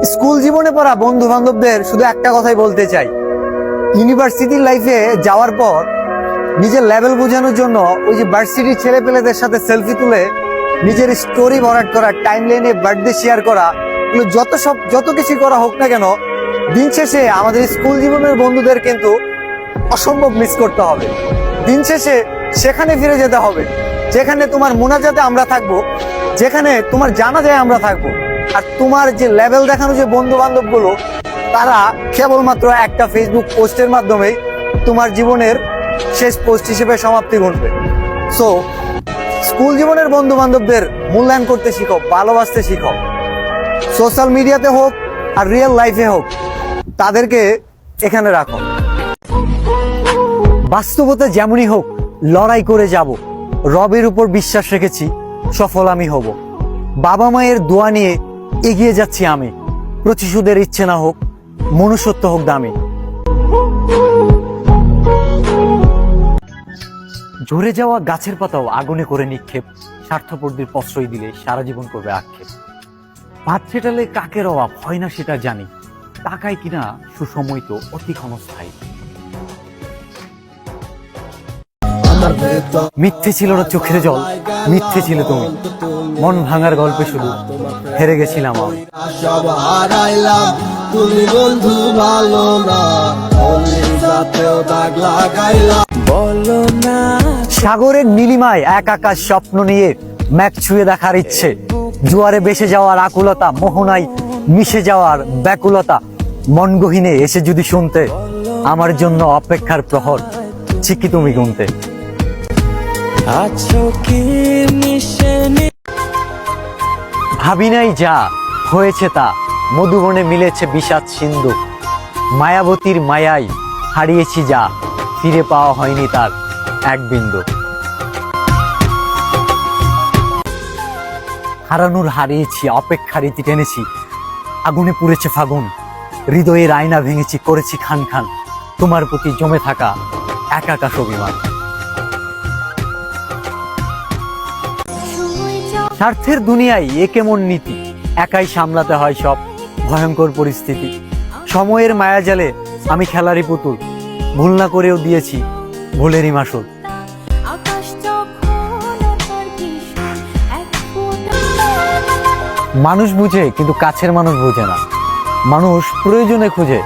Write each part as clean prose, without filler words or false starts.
School জীবনে পড়া বন্ধু বান্ধবদের শুধু একটা কথাই বলতে চাই, ইউনিভার্সিটি লাইফে যাওয়ার পর নিজের লেভেল বোঝানোর জন্য ওই যে ভার্সিটির ছেলে পেলেদের সাথে সেলফি তুলে নিজের স্টোরি ভরাট করা, টাইম লাইনে বার্থডে শেয়ার করা, এগুলো যত কিছু করা হোক না কেন, দিন শেষে আমাদের স্কুল জীবনের বন্ধুদের কিন্তু অসম্ভব মিস করতে হবে। দিন শেষে সেখানে ফিরে যেতে হবে যেখানে তোমার মোনাজাতে আমরা থাকবো, যেখানে তোমার জানা যায় আমরা থাকবো, আর তোমার যে লেভেল দেখানো যে বন্ধু বান্ধব গুলো, তারা কেবলমাত্র একটা ফেসবুক পোস্টের মাধ্যমেই তোমার জীবনের শেষ পোস্ট হিসেবে সমাপ্তি ঘটবে। সো স্কুল জীবনের বন্ধু বান্ধবদের মূল্যায়ন করতে শিখো, ভালোবাসতে শিখো। সোশ্যাল মিডিয়াতে হোক আর রিয়েল লাইফে হোক, তাদেরকে এখানে রাখো। বাস্তবতা যেমনই হোক, লড়াই করে যাব। রবের উপর বিশ্বাস রেখেছি, সফল আমি হব। বাবা মায়ের দোয়া নিয়ে এগিয়ে যাচ্ছি আমি। প্রতিশোধের ইচ্ছে না হোক, মনুষ্যত্ব হোক দামি। ঝরে যাওয়া গাছের পাতাও আগুনে করে নিক্ষেপ, স্বার্থপরদের প্রশ্রয় দিলে সারা জীবন করবে আক্ষেপ। ভাত ছেটালে কাকের অভাব হয় না সেটা জানি, টাকায় কিনা সুসময় তো অতি ক্ষণস্থায়ী। মিথ্যে ছিল না চোখের জল, মিথ্যে ছিল তুমি। মন ভাঙার গল্পে শুধু হেরে গেছিলাম আমি। তুমি বন্ধু ভালো না, বলো না। সাগরের নীলিমায় এক আকাশ স্বপ্ন নিয়ে ম্যাঘ ছুঁয়ে দেখার ইচ্ছে, জোয়ারে ভেসে যাওয়ার আকুলতা, মোহনায় মিশে যাওয়ার ব্যাকুলতা। মন গহীনে এসে যদি শুনতে, আমার জন্য অপেক্ষার প্রহর ঠিকই তুমি গুনতে। আছো কি মিশে ভাবি নাই যা হয়েছে তা, মধুবনে মিলেছে বিষাদ সিন্ধু। মায়াবতীর মায়ায় হারিয়েছি যা, ফিরে পাওয়া হয়নি তার এক বিন্দু। হারানোর হারিয়েছি, অপেক্ষার ইতি টেনেছি। আগুনে পুড়েছে ফাগুন, হৃদয়ের আয়না ভেঙেছি, করেছি খান খান। তোমার প্রতি জমে থাকা এক আকাশ অভিমান। স্বার্থের দুনিয়ায় এ কেমন নীতি, একাই সামলাতে হয় সব ভয়ঙ্কর পরিস্থিতি। সময়ের মায়াজালে আমি খেলারই পুতুল, ভুল না করেও দিয়েছি ভুলেরই মাসুল। মানুষ বুঝে কিন্তু কাছের মানুষ বোঝে না। মানুষ প্রয়োজনে খুঁজে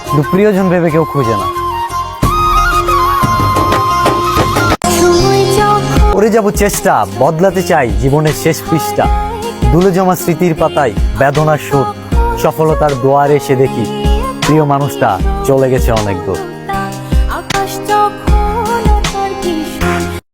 কিন্তু প্রিয়জন ভেবে কেউ খুঁজে না। করে যাব চেষ্টা, বদলাতে চাই জীবনের শেষ পৃষ্ঠা। দুলে জমা স্মৃতির পাতায় বেদনার সুর, সফলতার দুয়ারে এসে দেখি প্রিয় মানুষটা চলে গেছে অনেক দূর।